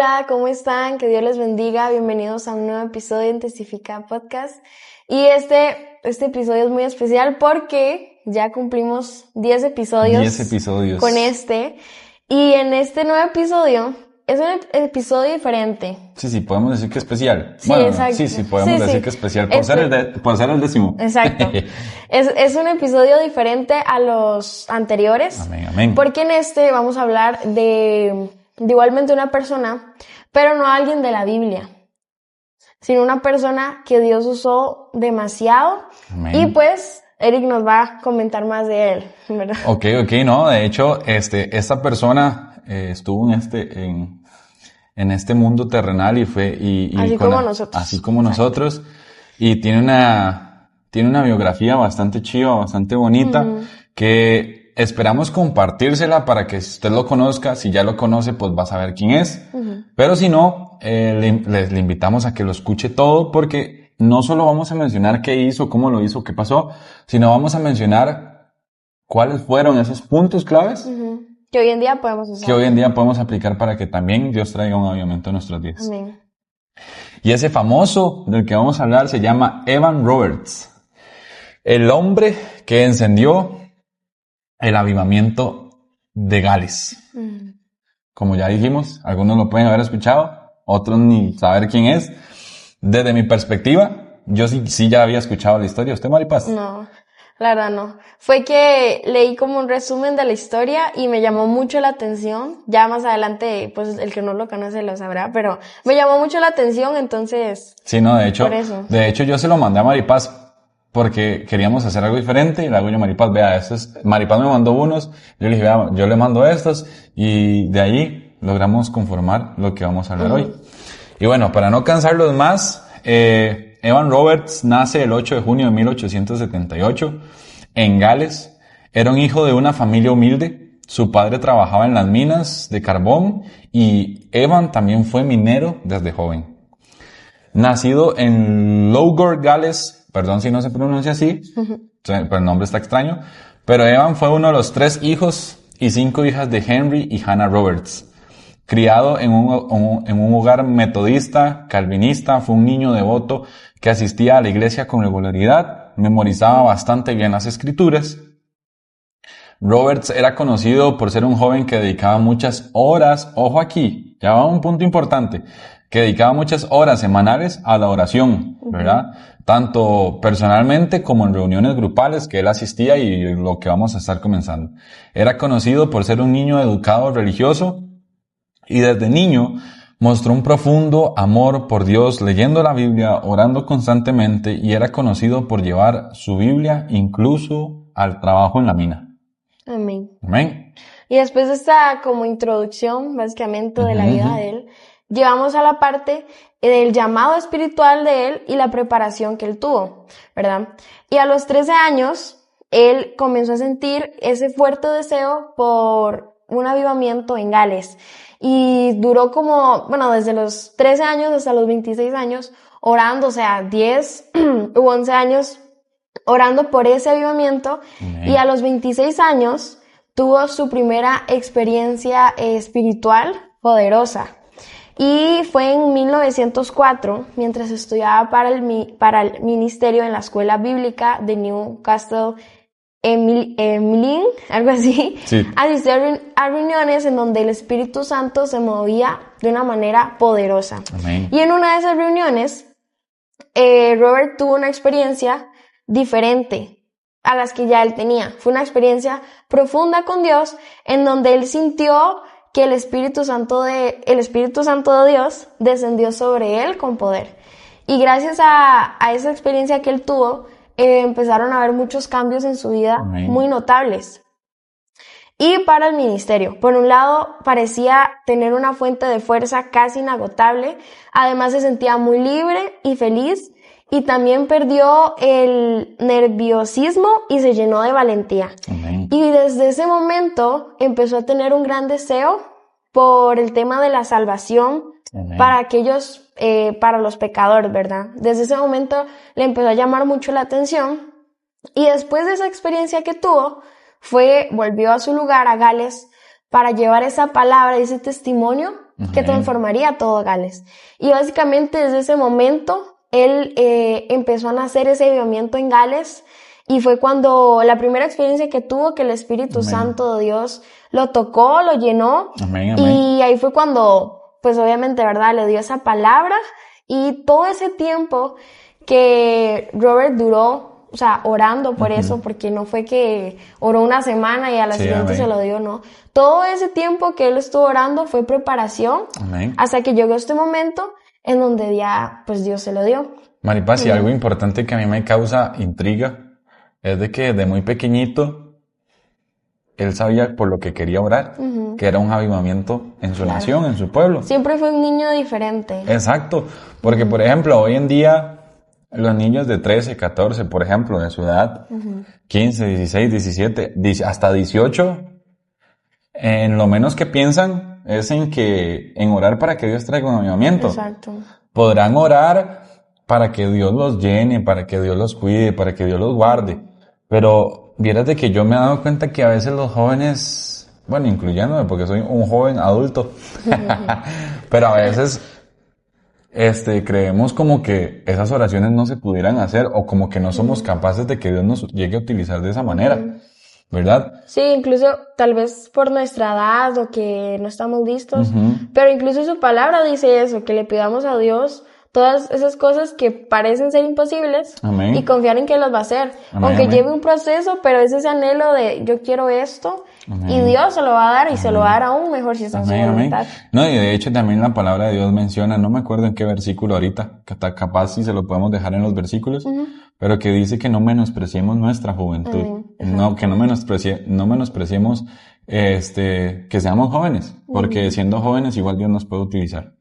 Hola, ¿cómo están? Que Dios les bendiga. Bienvenidos a un nuevo episodio en Testifica Podcast. Y este episodio es muy especial porque ya cumplimos 10 episodios. 10 episodios. Con este. Y en este nuevo episodio es un episodio diferente. Sí, podemos decir que especial. Sí, bueno, exacto. Sí, podemos decir que especial por ser el 10º. Exacto. Es un episodio diferente a los anteriores. Amén. Porque en este vamos a hablar de igualmente una persona, pero no alguien de la Biblia, sino una persona que Dios usó demasiado. Amén. Y pues Eric nos va a comentar más de él, ¿verdad? Ok, no, de hecho, esta persona estuvo en este mundo terrenal y fue así como nosotros. Así como nosotros, y tiene una biografía bastante chiva, bastante bonita, que esperamos compartírsela para que usted lo conozca. Si ya lo conoce, pues va a saber quién es. Pero si no, le invitamos a que lo escuche todo, porque no solo vamos a mencionar qué hizo, cómo lo hizo, qué pasó, sino vamos a mencionar cuáles fueron esos puntos claves que hoy en día podemos usar. Que hoy en día podemos aplicar para que también Dios traiga un avivamiento en nuestros días. Amén. Y ese famoso del que vamos a hablar se llama Evan Roberts. El hombre que encendió el avivamiento de Gales. Como ya dijimos, algunos lo pueden haber escuchado, otros ni saber quién es. Desde mi perspectiva, yo sí ya había escuchado la historia. ¿Usted, Maripaz? No, la verdad no. Fue que leí como un resumen de la historia y me llamó mucho la atención. Ya más adelante, pues el que no lo conoce lo sabrá, pero me llamó mucho la atención, entonces... Sí, no, de hecho, por eso. De hecho yo se lo mandé a Maripaz porque queríamos hacer algo diferente, y le hago yo a Maripaz, vea, Maripaz me mandó unos, yo le dije, vea, yo le mando estos, y de ahí logramos conformar lo que vamos a hablar hoy. Y bueno, para no cansarlos más, Evan Roberts nace el 8 de junio de 1878 en Gales. Era un hijo de una familia humilde. Su padre trabajaba en las minas de carbón y Evan también fue minero desde joven. Nacido en Lowgore, Gales, perdón si no se pronuncia así, pero el nombre está extraño, pero Evan fue uno de los 3 hijos y 5 hijas de Henry y Hannah Roberts. Criado en un hogar metodista, calvinista, fue un niño devoto que asistía a la iglesia con regularidad, memorizaba bastante bien las escrituras. Roberts era conocido por ser un joven que dedicaba muchas horas, ojo aquí, ya va un punto importante, que dedicaba muchas horas semanales a la oración, ¿verdad? Tanto personalmente como en reuniones grupales que él asistía, y lo que vamos a estar comenzando. Era conocido por ser un niño educado religioso, y desde niño mostró un profundo amor por Dios, leyendo la Biblia, orando constantemente, y era conocido por llevar su Biblia incluso al trabajo en la mina. Amén. Amén. Y después de esta como introducción, básicamente, de la vida de él, llegamos a la parte del llamado espiritual de él y la preparación que él tuvo, ¿verdad? Y a los 13 años, él comenzó a sentir ese fuerte deseo por un avivamiento en Gales. Y duró desde los 13 años hasta los 26 años orando, o sea, 10 u 11 años orando por ese avivamiento. Amén. Y a los 26 años tuvo su primera experiencia espiritual poderosa. Y fue en 1904, mientras estudiaba para el ministerio en la escuela bíblica de Newcastle Emlyn, algo así. Sí. Asistió a reuniones en donde el Espíritu Santo se movía de una manera poderosa. Amén. Y en una de esas reuniones, Robert tuvo una experiencia diferente a las que ya él tenía. Fue una experiencia profunda con Dios, en donde él sintió que el Espíritu Santo de Dios descendió sobre él con poder. Y gracias a esa experiencia que él tuvo, empezaron a haber muchos cambios en su vida. Amén. Muy notables. Y para el ministerio, por un lado, parecía tener una fuente de fuerza casi inagotable. Además, se sentía muy libre y feliz, y también perdió el nerviosismo y se llenó de valentía. Amén. Y desde ese momento empezó a tener un gran deseo por el tema de la salvación. Amén. Para los pecadores, ¿verdad? Desde ese momento le empezó a llamar mucho la atención, y después de esa experiencia que tuvo, volvió a su lugar, a Gales, para llevar esa palabra y ese testimonio que transformaría todo Gales. Y básicamente desde ese momento, él empezó a nacer ese avivamiento en Gales, y fue cuando la primera experiencia que tuvo, que el Espíritu Santo de Dios lo tocó, lo llenó, y ahí fue cuando, pues obviamente, ¿verdad?, le dio esa palabra, y todo ese tiempo que Robert duró, o sea, orando por eso, porque no fue que oró una semana y a la siguiente se lo dio, no. Todo ese tiempo que él estuvo orando fue preparación, hasta que llegó este momento en donde ya, pues Dios se lo dio. Maripaz, y algo importante que a mí me causa intriga es de que desde muy pequeñito él sabía por lo que quería orar, que era un avivamiento en su nación, en su pueblo. Siempre fue un niño diferente. Exacto, porque por ejemplo, hoy en día los niños de 13, 14, por ejemplo, de su edad, 15, 16, 17, hasta 18, en lo menos que piensan es en orar para que Dios traiga un avivamiento. Exacto. Podrán orar para que Dios los llene, para que Dios los cuide, para que Dios los guarde. Pero vieras de que yo me he dado cuenta que a veces los jóvenes, bueno, incluyéndome porque soy un joven adulto, pero a veces creemos como que esas oraciones no se pudieran hacer, o como que no somos capaces de que Dios nos llegue a utilizar de esa manera, ¿verdad? Sí, incluso tal vez por nuestra edad o que no estamos listos, pero incluso su palabra dice eso, que le pidamos a Dios todas esas cosas que parecen ser imposibles, y confiar en que los va a hacer, aunque lleve un proceso, pero es ese anhelo de yo quiero esto, y Dios se lo va a dar, y se lo va a dar aún mejor si está en su voluntad. No, y de hecho también la palabra de Dios menciona, no me acuerdo en qué versículo ahorita, que capaz si se lo podemos dejar en los versículos, pero que dice que no menospreciemos nuestra juventud, que no menospreciemos que seamos jóvenes, porque siendo jóvenes igual Dios nos puede utilizar.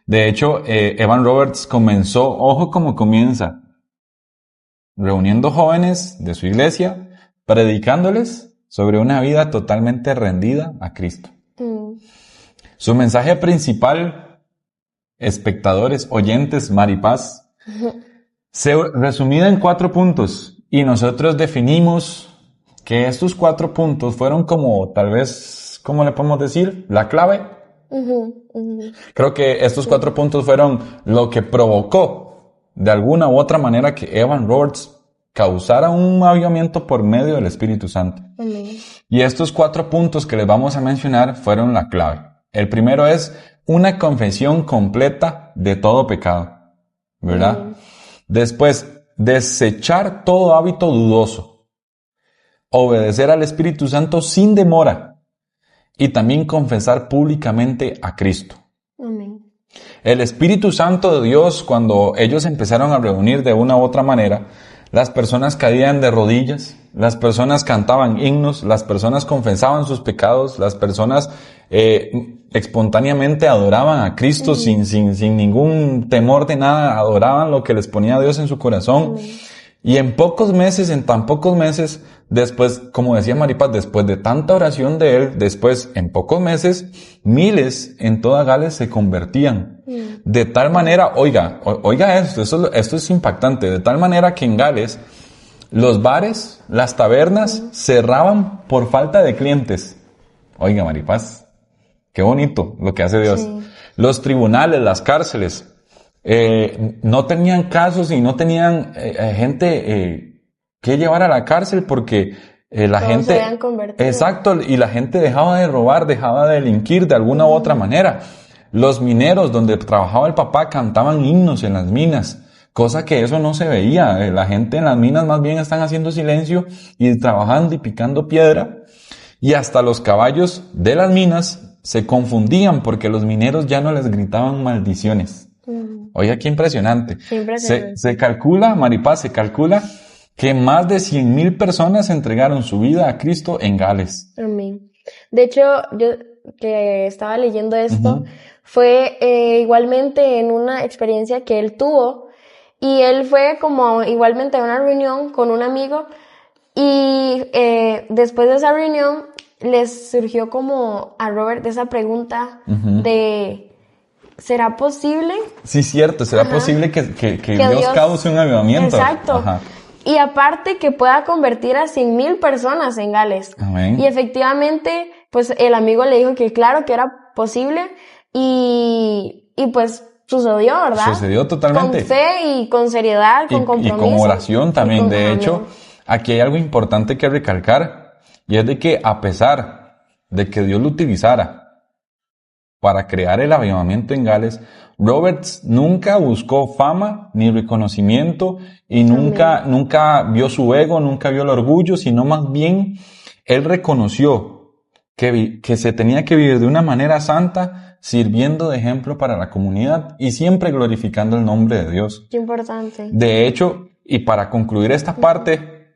De hecho, Evan Roberts comenzó, ojo cómo comienza, reuniendo jóvenes de su iglesia, predicándoles sobre una vida totalmente rendida a Cristo. Su mensaje principal, espectadores, oyentes, Maripaz, se resumida en 4 puntos, y nosotros definimos que estos 4 puntos fueron como, tal vez, ¿cómo le podemos decir? La clave. Creo que estos 4 puntos fueron lo que provocó de alguna u otra manera que Evan Roberts causara un avivamiento por medio del Espíritu Santo. Y estos 4 puntos que les vamos a mencionar fueron la clave. El primero es una confesión completa de todo pecado, ¿verdad? Después, desechar todo hábito dudoso, obedecer al Espíritu Santo sin demora, y también confesar públicamente a Cristo. El Espíritu Santo de Dios, cuando ellos empezaron a reunir de una u otra manera, las personas caían de rodillas, las personas cantaban himnos, las personas confesaban sus pecados, las personas espontáneamente adoraban a Cristo sin ningún temor de nada, adoraban lo que les ponía Dios en su corazón. Y en tan pocos meses, después, como decía Maripaz, después de tanta oración de él, después, en pocos meses, miles en toda Gales se convertían. De tal manera, oiga esto es impactante, de tal manera que en Gales, los bares, las tabernas, cerraban por falta de clientes. Oiga, Maripaz, qué bonito lo que hace Dios. Sí. Los tribunales, las cárceles, no tenían casos y no tenían gente que llevar a la cárcel porque la todos gente... se habían convertido. Exacto, y la gente dejaba de robar, dejaba de delinquir de alguna u otra manera. Los mineros donde trabajaba el papá cantaban himnos en las minas, cosa que eso no se veía. La gente en las minas más bien están haciendo silencio y trabajando y picando piedra, y hasta los caballos de las minas se confundían porque los mineros ya no les gritaban maldiciones. Oiga, qué impresionante. Se calcula, Maripaz, que más de 100,000 personas entregaron su vida a Cristo en Gales. Amén. De hecho, yo que estaba leyendo esto, fue igualmente en una experiencia que él tuvo, y él fue como igualmente a una reunión con un amigo, y después de esa reunión les surgió como a Robert esa pregunta de... ¿será posible? Sí, cierto, ¿será posible que Dios cause un avivamiento? Exacto. Ajá. Y aparte que pueda convertir a 100,000 personas en Gales. Amén. Y efectivamente, pues el amigo le dijo que claro que era posible, y pues sucedió, ¿verdad? Sucedió totalmente. Con fe y con seriedad, con compromiso. Y con oración también. De amén. hecho, aquí hay algo importante que recalcar, y es de que a pesar de que Dios lo utilizara para crear el avivamiento en Gales, Roberts nunca buscó fama ni reconocimiento y nunca vio su ego, nunca vio el orgullo, sino más bien él reconoció que se tenía que vivir de una manera santa, sirviendo de ejemplo para la comunidad y siempre glorificando el nombre de Dios. Qué importante. De hecho, y para concluir esta parte,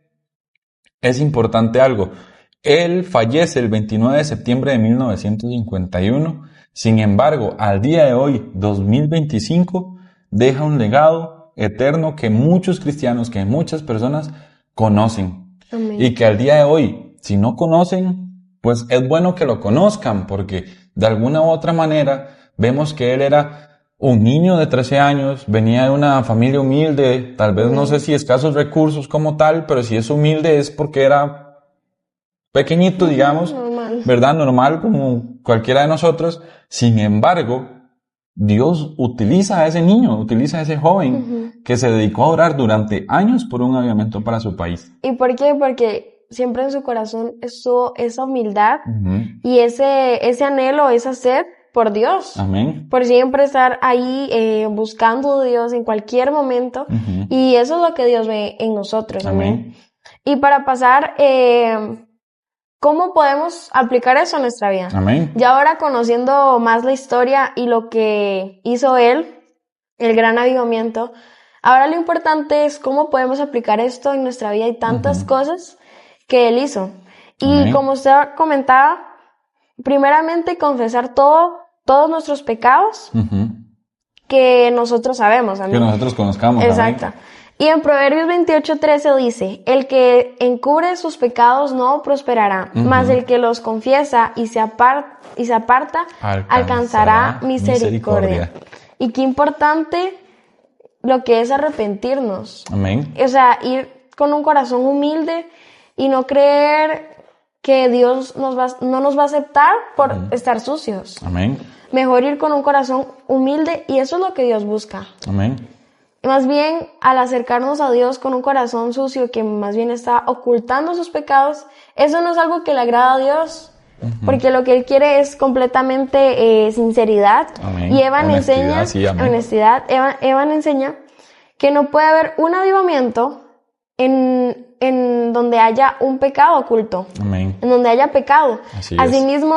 es importante algo. Él fallece el 29 de septiembre de 1951. Sin embargo, al día de hoy, 2025, deja un legado eterno que muchos cristianos, que muchas personas conocen. Amén. Y que al día de hoy, si no conocen, pues es bueno que lo conozcan, porque de alguna u otra manera vemos que él era un niño de 13 años, venía de una familia humilde, tal vez no sé si escasos recursos como tal, pero si es humilde es porque era pequeñito, digamos, ¿verdad? Normal como cualquiera de nosotros. Sin embargo, Dios utiliza a ese niño, utiliza a ese joven que se dedicó a orar durante años por un avivamiento para su país. ¿Y por qué? Porque siempre en su corazón estuvo esa humildad y ese anhelo, esa sed por Dios. Amén. Por siempre estar ahí buscando a Dios en cualquier momento. Y eso es lo que Dios ve en nosotros. Amén. Y para pasar, ¿cómo podemos aplicar eso a nuestra vida? Amén. Ya ahora conociendo más la historia y lo que hizo él, el gran avivamiento, ahora lo importante es cómo podemos aplicar esto en nuestra vida y tantas cosas que él hizo. Y como usted comentaba, primeramente confesar todos nuestros pecados que nosotros sabemos. Amén. Que nosotros conozcamos. Exacto. Amén. Y en Proverbios 28:13 dice, el que encubre sus pecados no prosperará, mas el que los confiesa y se aparta alcanzará misericordia. Y qué importante lo que es arrepentirnos. Amén. O sea, ir con un corazón humilde y no creer que Dios no nos va a aceptar por estar sucios. Amén. Mejor ir con un corazón humilde y eso es lo que Dios busca. Amén. Más bien, al acercarnos a Dios con un corazón sucio que más bien está ocultando sus pecados, eso no es algo que le agrada a Dios, porque lo que Él quiere es completamente sinceridad. Amén. Y Evan enseña, honestidad, Evan enseña que no puede haber un avivamiento en donde haya un pecado oculto, Amén. En donde haya pecado. Asimismo,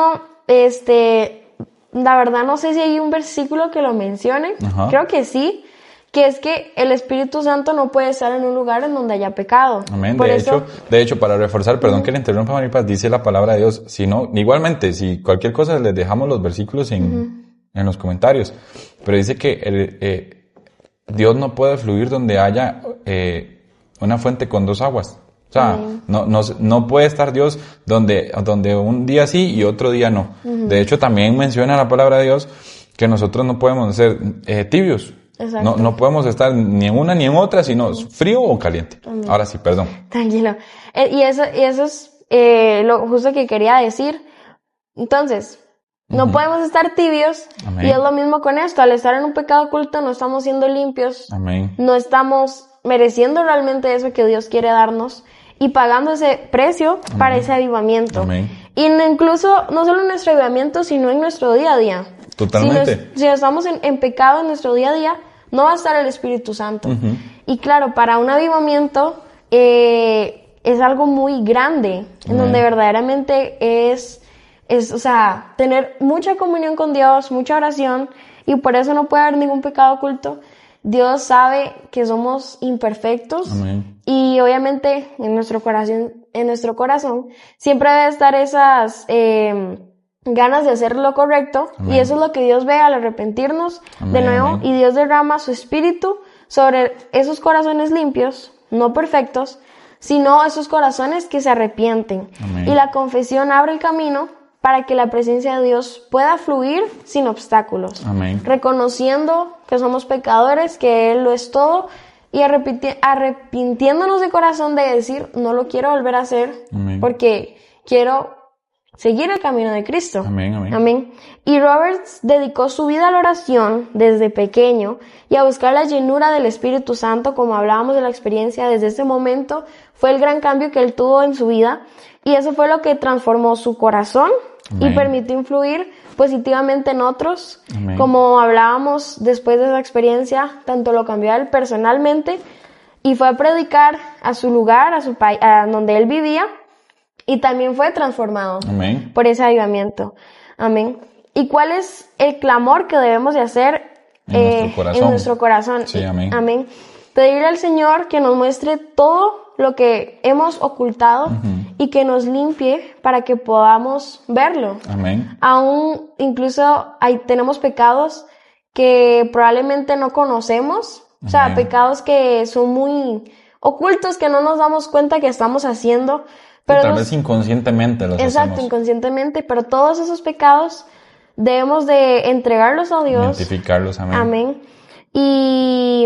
la verdad no sé si hay un versículo que lo mencione, creo que sí, que es que el Espíritu Santo no puede estar en un lugar en donde haya pecado. Amén. De hecho, para reforzar, perdón que le interrumpa, Maripaz, dice la palabra de Dios, igualmente, si cualquier cosa les dejamos los versículos en los comentarios, pero dice que Dios no puede fluir donde haya una fuente con dos aguas. O sea, no puede estar Dios donde un día sí y otro día no. De hecho, también menciona la palabra de Dios que nosotros no podemos ser tibios. No podemos estar ni en una ni en otra, sino frío o caliente. Amén. Ahora sí, perdón. Tranquilo. Y eso es lo justo que quería decir. Entonces, no podemos estar tibios. Amén. Y es lo mismo con esto. Al estar en un pecado oculto, no estamos siendo limpios. Amén. No estamos mereciendo realmente eso que Dios quiere darnos y pagando ese precio para ese avivamiento. Amén. Y incluso, no solo en nuestro avivamiento, sino en nuestro día a día. Totalmente. Si estamos en pecado en nuestro día a día, no va a estar el Espíritu Santo. Y claro, para un avivamiento es algo muy grande, en donde verdaderamente es, o sea, tener mucha comunión con Dios, mucha oración, y por eso no puede haber ningún pecado oculto. Dios sabe que somos imperfectos. Amén. Y obviamente en nuestro corazón siempre debe estar esas ganas de hacer lo correcto. Amén. Y eso es lo que Dios ve al arrepentirnos. Amén. De nuevo. Amén. Y Dios derrama su espíritu sobre esos corazones limpios, no perfectos, sino esos corazones que se arrepienten. Amén. Y la confesión abre el camino para que la presencia de Dios pueda fluir sin obstáculos. Amén. Reconociendo que somos pecadores, que Él lo es todo, y arrepintiéndonos de corazón de decir, no lo quiero volver a hacer. Amén. Porque quiero seguir el camino de Cristo. Amén, amén. Amén. Y Roberts dedicó su vida a la oración desde pequeño y a buscar la llenura del Espíritu Santo, como hablábamos de la experiencia desde ese momento, fue el gran cambio que él tuvo en su vida y eso fue lo que transformó su corazón Amén. y permitió influir positivamente en otros. Amén. Como hablábamos después de esa experiencia, tanto lo cambió a él personalmente y fue a predicar a su lugar, a su país, a donde él vivía, y también fue transformado Amén. por ese avivamiento. Amén. ¿Y cuál es el clamor que debemos de hacer En nuestro corazón. Sí, amén. Amén. Pedirle al Señor que nos muestre todo lo que hemos ocultado y que nos limpie para que podamos verlo. Amén. Aún incluso tenemos pecados que probablemente no conocemos, o sea, Amén. pecados que son muy ocultos, que no nos damos cuenta que estamos haciendo. Pero Tal vez inconscientemente los Exacto, hacemos. inconscientemente, pero todos esos pecados debemos de entregarlos a Dios. Identificarlos, amén. Amén. Y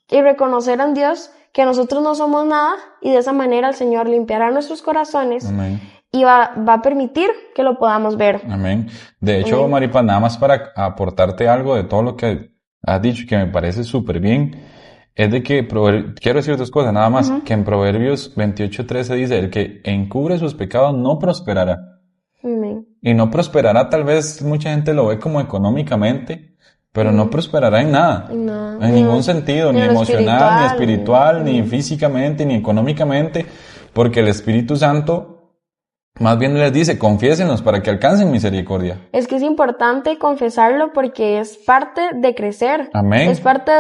reconocer en Dios que nosotros no somos nada y de esa manera el Señor limpiará nuestros corazones. Amén. Y va a permitir que lo podamos ver. Amén. De hecho, Amén. Maripaz, nada más para aportarte algo de todo lo que has dicho que me parece súper bien, es de que, quiero decir dos cosas, nada más, que en Proverbios 28:13 dice, el que encubre sus pecados no prosperará. Amén. Y no prosperará, tal vez mucha gente lo ve como económicamente, pero no prosperará en nada. No, En ningún sentido, ni en lo emocional, ni espiritual, ni Ujú. físicamente, ni económicamente, porque el Espíritu Santo más bien les dice, confiésenos para que alcancen misericordia. Es que es importante confesarlo porque es parte de crecer. Amén. Es parte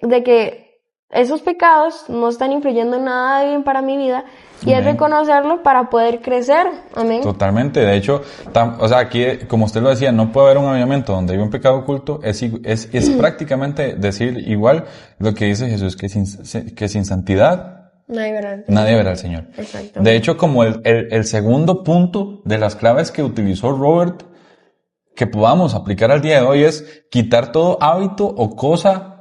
de que esos pecados no están influyendo nada de bien para mi vida y es Amén. reconocerlo para poder crecer. Amén. Totalmente. De hecho, o sea, aquí, como usted lo decía, no puede haber un avivamiento donde hay un pecado oculto. Es prácticamente decir igual lo que dice Jesús, que sin santidad nadie verá al Señor. Exacto. De hecho, como el segundo punto de las claves que utilizó Robert, que podamos aplicar al día de hoy, es quitar todo hábito o cosa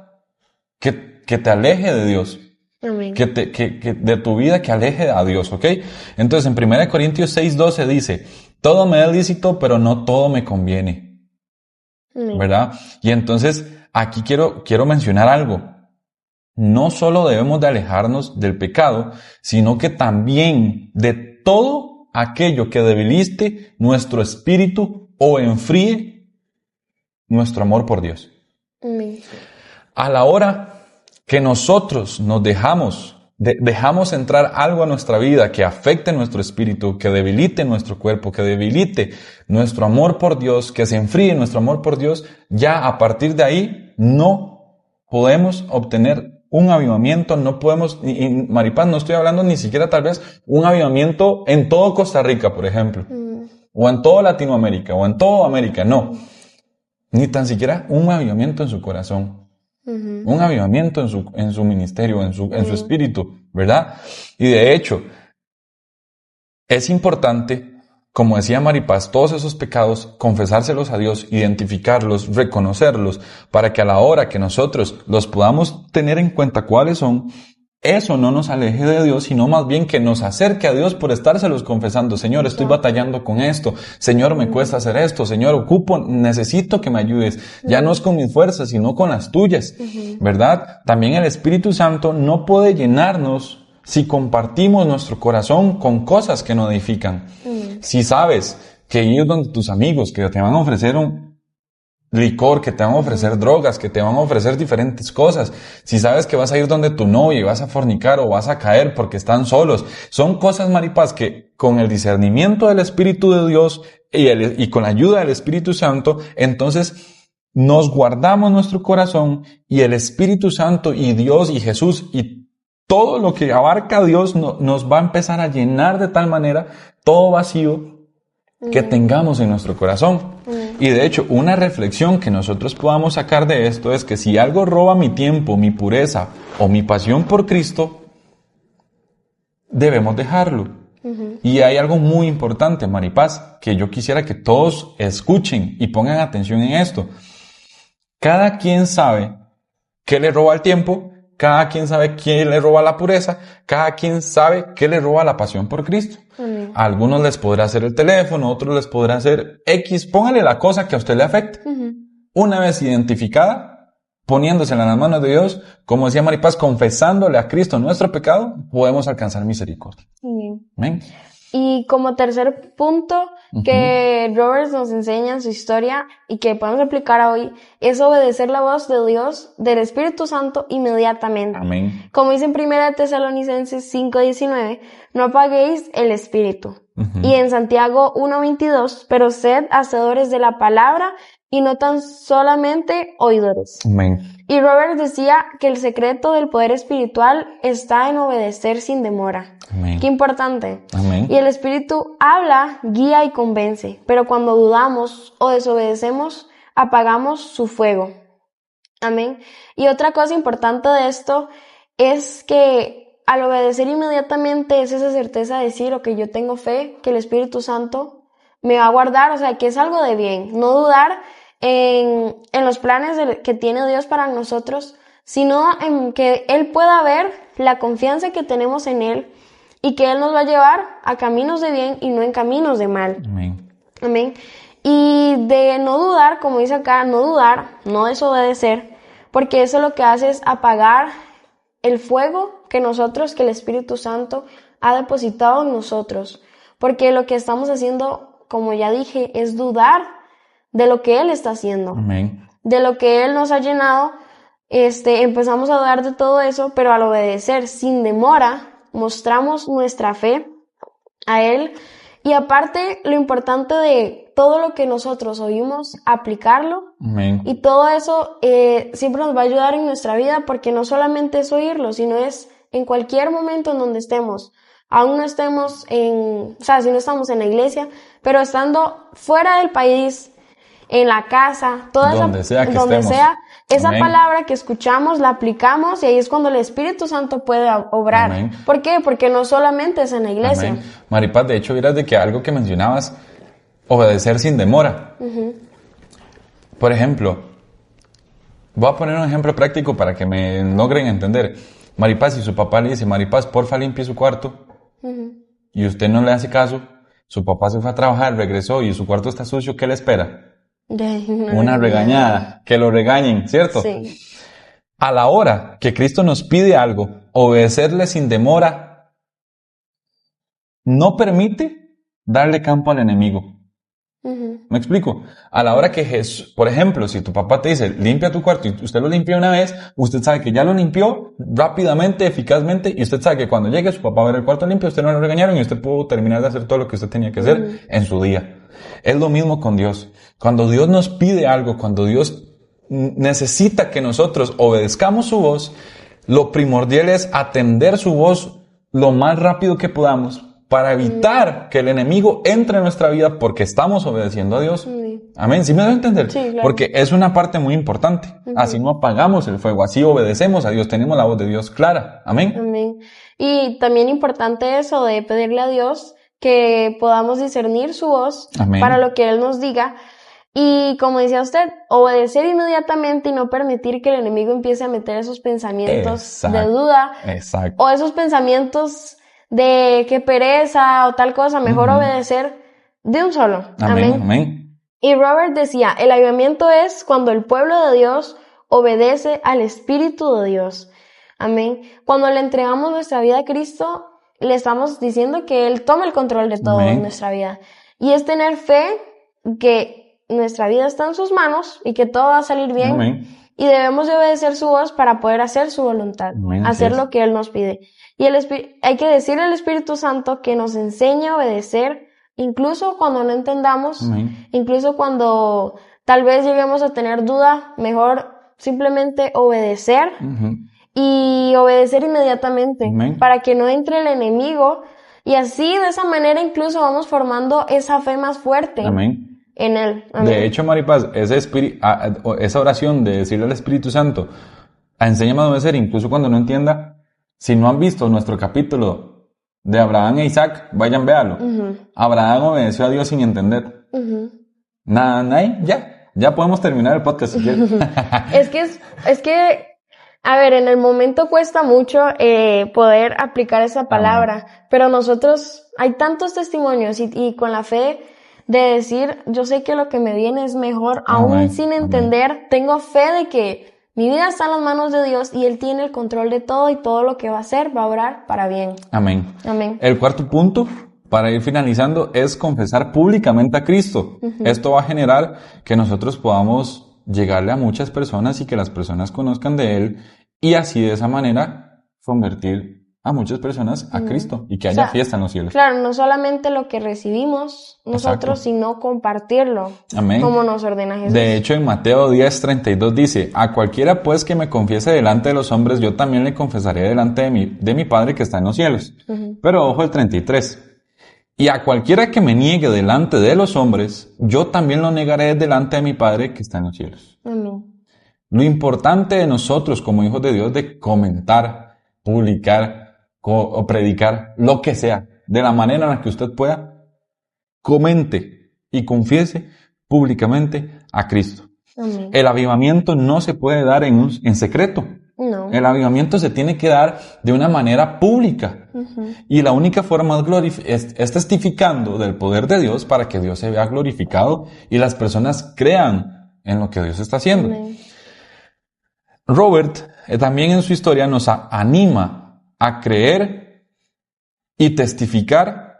que te aleje de Dios. Amén. Que de tu vida que aleje a Dios, ¿ok? Entonces, en 1 Corintios 6:12 dice, todo me es lícito, pero no todo me conviene. Amén. ¿Verdad? Y entonces, aquí quiero mencionar algo. No solo debemos de alejarnos del pecado, sino que también de todo aquello que debilite nuestro espíritu o enfríe nuestro amor por Dios. Amén. A la hora que nosotros nos dejamos entrar algo a nuestra vida que afecte nuestro espíritu, que debilite nuestro cuerpo, que debilite nuestro amor por Dios, que se enfríe nuestro amor por Dios, ya a partir de ahí no podemos obtener un avivamiento, no podemos, y Maripaz, no estoy hablando ni siquiera tal vez un avivamiento en todo Costa Rica, por ejemplo, o en toda Latinoamérica, o en toda América, no. Ni tan siquiera un avivamiento en su corazón. Un avivamiento en su ministerio, en su espíritu, ¿verdad? Y de hecho, es importante, como decía Maripaz, todos esos pecados, confesárselos a Dios, identificarlos, reconocerlos, para que a la hora que nosotros los podamos tener en cuenta cuáles son, eso no nos aleje de Dios, sino más bien que nos acerque a Dios por estárselos confesando. Señor, estoy batallando con esto. Señor, me cuesta hacer esto. Señor, necesito que me ayudes. Ya no es con mis fuerzas, sino con las tuyas. ¿Verdad? También el Espíritu Santo no puede llenarnos si compartimos nuestro corazón con cosas que nos edifican. Si sabes que ir donde tus amigos, que te van a ofrecer un licor, que te van a ofrecer drogas, que te van a ofrecer diferentes cosas, si sabes que vas a ir donde tu novia y vas a fornicar o vas a caer porque están solos, son cosas, Maripaz, que con el discernimiento del Espíritu de Dios y con la ayuda del Espíritu Santo, entonces nos guardamos nuestro corazón y el Espíritu Santo y Dios y Jesús y todo lo que abarca a Dios nos va a empezar a llenar de tal manera todo vacío que tengamos en nuestro corazón. Y de hecho, una reflexión que nosotros podamos sacar de esto es que si algo roba mi tiempo, mi pureza o mi pasión por Cristo, debemos dejarlo. Y hay algo muy importante, Maripaz, que yo quisiera que todos escuchen y pongan atención en esto. Cada quien sabe qué le roba el tiempo cada quien sabe quién le roba la pureza, cada quien sabe qué le roba la pasión por Cristo. Amén. A algunos les podrá hacer el teléfono, a otros les podrá hacer X, póngale la cosa que a usted le afecte. Una vez identificada, poniéndosela en las manos de Dios, como decía Maripaz, confesándole a Cristo nuestro pecado, podemos alcanzar misericordia. Amén. Y como tercer punto que Roberts nos enseña en su historia y que podemos aplicar a hoy, es obedecer la voz de Dios, del Espíritu Santo, inmediatamente. Amén. Como dice en 1 Tesalonicenses 5:19, no apaguéis el Espíritu. Y en Santiago 1:22, pero sed hacedores de la palabra y no tan solamente oidores. Amén. Y Robert decía que el secreto del poder espiritual está en obedecer sin demora. Amén. Qué importante. Amén. Y el Espíritu habla, guía y convence, pero cuando dudamos o desobedecemos, apagamos su fuego. Amén. Y otra cosa importante de esto es que al obedecer inmediatamente es esa certeza de decir, ok, yo tengo fe que el Espíritu Santo me va a guardar, o sea, que es algo de bien. No dudar en los planes que tiene Dios para nosotros, sino en que Él pueda ver la confianza que tenemos en Él y que Él nos va a llevar a caminos de bien y no en caminos de mal. Amén. Amén. Y de no dudar, como dice acá, no dudar, no desobedecer, porque eso lo que hace es apagar el fuego que el Espíritu Santo ha depositado en nosotros. Porque lo que estamos haciendo, como ya dije, es dudar de lo que Él está haciendo. Amén. De lo que Él nos ha llenado, empezamos a dudar de todo eso, pero al obedecer sin demora, mostramos nuestra fe a Él. Y aparte, lo importante de todo lo que nosotros oímos, aplicarlo. Amén. Y todo eso siempre nos va a ayudar en nuestra vida, porque no solamente es oírlo, sino es en cualquier momento en donde estemos. Aún no estemos si no estamos en la iglesia, pero estando fuera del país, en la casa, donde sea, esa Amén. palabra que escuchamos la aplicamos y ahí es cuando el Espíritu Santo puede obrar. Amén. ¿Por qué? Porque no solamente es en la iglesia. Amén. Maripaz, de hecho, vieras de que algo que mencionabas, obedecer sin demora. Por ejemplo, voy a poner un ejemplo práctico para que me logren entender. Maripaz, si su papá le dice, Maripaz, porfa, limpie su cuarto, y usted no le hace caso, su papá se fue a trabajar, regresó y su cuarto está sucio, ¿qué le espera? Una regañada, que lo regañen, ¿cierto? Sí. A la hora que Cristo nos pide algo, obedecerle sin demora no permite darle campo al enemigo. ¿Me explico? A la hora que Jesús, por ejemplo, si tu papá te dice, limpia tu cuarto, y usted lo limpió una vez, usted sabe que ya lo limpió rápidamente, eficazmente, y usted sabe que cuando llegue su papá a ver el cuarto limpio, usted no lo regañaron y usted pudo terminar de hacer todo lo que usted tenía que hacer en su día. Es lo mismo con Dios. Cuando Dios nos pide algo, cuando Dios necesita que nosotros obedezcamos su voz, lo primordial es atender su voz lo más rápido que podamos para evitar que el enemigo entre en nuestra vida porque estamos obedeciendo a Dios. Amén. ¿Sí me doy a entender? Sí, claro. Porque es una parte muy importante. Así no apagamos el fuego, así obedecemos a Dios, tenemos la voz de Dios clara. Amén. Amén. Y también importante eso de pedirle a Dios que podamos discernir su voz. Amén. Para lo que Él nos diga. Y como decía usted, obedecer inmediatamente y no permitir que el enemigo empiece a meter esos pensamientos de duda. Exacto. O esos pensamientos de que pereza o tal cosa. Mejor obedecer de un solo. Amén. Amén. Y Robert decía, el avivamiento es cuando el pueblo de Dios obedece al Espíritu de Dios. Amén. Cuando le entregamos nuestra vida a Cristo, le estamos diciendo que Él toma el control de todo en nuestra vida. Y es tener fe que nuestra vida está en sus manos y que todo va a salir bien. Amén. Y debemos de obedecer su voz para poder hacer su voluntad. Amén. Hacer lo que Él nos pide. Y hay que decirle al Espíritu Santo que nos enseñe a obedecer, incluso cuando no entendamos, incluso cuando tal vez lleguemos a tener duda, mejor simplemente obedecer y obedecer inmediatamente para que no entre el enemigo y así de esa manera incluso vamos formando esa fe más fuerte en Él. Amén. De hecho, Maripaz, esa oración de decirle al Espíritu Santo, enséñame a obedecer, incluso cuando no entienda. Si no han visto nuestro capítulo de Abraham e Isaac, vayan, véanlo. Abraham obedeció a Dios sin entender. Nada, ya podemos terminar el podcast si quieren. es que A ver, en el momento cuesta mucho poder aplicar esa palabra, pero nosotros, hay tantos testimonios y con la fe de decir, yo sé que lo que me viene es mejor, aún sin entender, tengo fe de que mi vida está en las manos de Dios y Él tiene el control de todo y todo lo que va a hacer va a obrar para bien. Amén. Amén. El cuarto punto, para ir finalizando, es confesar públicamente a Cristo. Esto va a generar que nosotros podamos llegarle a muchas personas y que las personas conozcan de Él y así de esa manera convertir a muchas personas a Cristo y que haya fiesta en los cielos. Claro, no solamente lo que recibimos nosotros, sino compartirlo. Amén. Como nos ordena Jesús. De hecho, en Mateo 10:32 dice, a cualquiera pues que me confiese delante de los hombres, yo también le confesaré delante de mi Padre que está en los cielos. Pero ojo el 33. Y a cualquiera que me niegue delante de los hombres, yo también lo negaré delante de mi Padre que está en los cielos. Amén. Lo importante de nosotros como hijos de Dios de comentar, publicar o predicar, lo que sea, de la manera en la que usted pueda, comente y confiese públicamente a Cristo. Amén. El avivamiento no se puede dar en secreto. No. El avivamiento se tiene que dar de una manera pública. Y la única forma es testificando del poder de Dios para que Dios se vea glorificado y las personas crean en lo que Dios está haciendo. Amén. Robert también en su historia nos anima a creer y testificar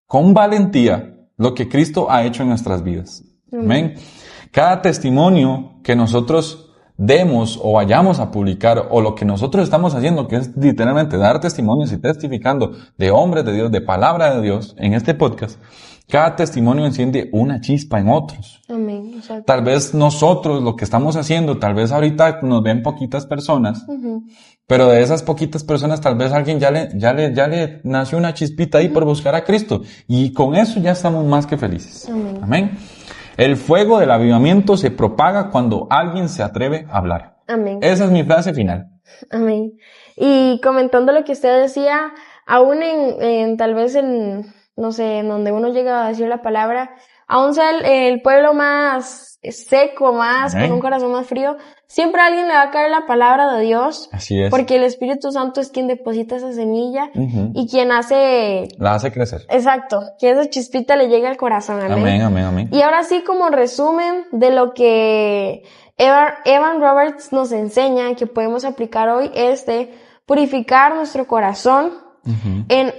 con valentía lo que Cristo ha hecho en nuestras vidas. Amén. Cada testimonio que nosotros demos o vayamos a publicar o lo que nosotros estamos haciendo, que es literalmente dar testimonios y testificando de hombres de Dios, de palabra de Dios en este podcast, cada testimonio enciende una chispa en otros. Amén. Exacto. Tal vez nosotros lo que estamos haciendo, tal vez ahorita nos ven poquitas personas, pero de esas poquitas personas tal vez alguien ya le nació una chispita ahí por buscar a Cristo y con eso ya estamos más que felices. Amén. Amén. El fuego del avivamiento se propaga cuando alguien se atreve a hablar. Amén. Esa es mi frase final. Amén. Y comentando lo que usted decía, aún tal vez no sé, en donde uno llega a decir la palabra, aún sea el pueblo más seco, con un corazón más frío, siempre a alguien le va a caer la palabra de Dios. Así es. Porque el Espíritu Santo es quien deposita esa semilla y quien la hace crecer. Exacto, que esa chispita le llegue al corazón. Amén. Amén, amén, amén. Y ahora sí, como resumen de lo que Evan Roberts nos enseña que podemos aplicar hoy, es de purificar nuestro corazón en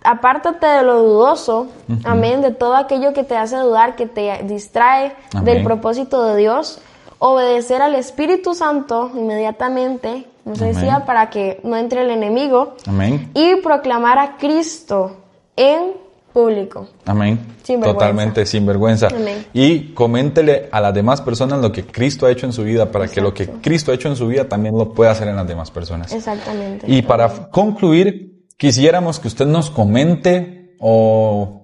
apártate de lo dudoso, amén, de todo aquello que te hace dudar, que te distrae del propósito de Dios, obedecer al Espíritu Santo inmediatamente, nos decía, para que no entre el enemigo, amén, y proclamar a Cristo en público. Amén. Sin vergüenza. Totalmente sin vergüenza. Amén. Y coméntele a las demás personas lo que Cristo ha hecho en su vida para que lo que Cristo ha hecho en su vida también lo pueda hacer en las demás personas. Exactamente. Y para concluir, quisiéramos que usted nos comente o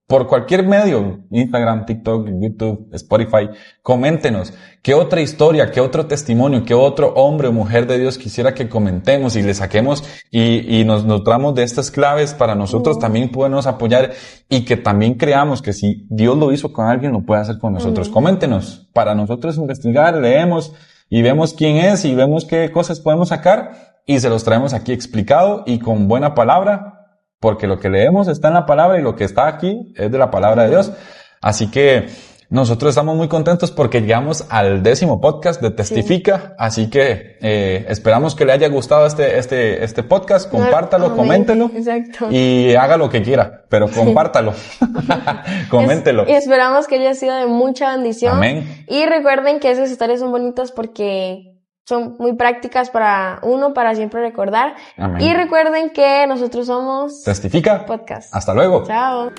por cualquier medio, Instagram, TikTok, YouTube, Spotify, coméntenos qué otra historia, qué otro testimonio, qué otro hombre o mujer de Dios quisiera que comentemos y le saquemos y nos nutramos de estas claves para nosotros también podernos apoyar y que también creamos que si Dios lo hizo con alguien, lo puede hacer con nosotros. Coméntenos para nosotros investigar, leemos y vemos quién es y vemos qué cosas podemos sacar y se los traemos aquí explicado y con buena palabra. Porque lo que leemos está en la palabra y lo que está aquí es de la palabra de Dios. Así que nosotros estamos muy contentos porque llegamos al 10º podcast de Testifica. Sí. Así que esperamos que le haya gustado este podcast. Compártalo, coméntelo. Exacto. Y haga lo que quiera, pero compártalo. Coméntelo. Y esperamos que haya sido de mucha bendición. Amén. Y recuerden que esas historias son bonitas porque son muy prácticas para siempre recordar. Amén. Y recuerden que nosotros somos Testifica Podcast. Hasta luego. Chao.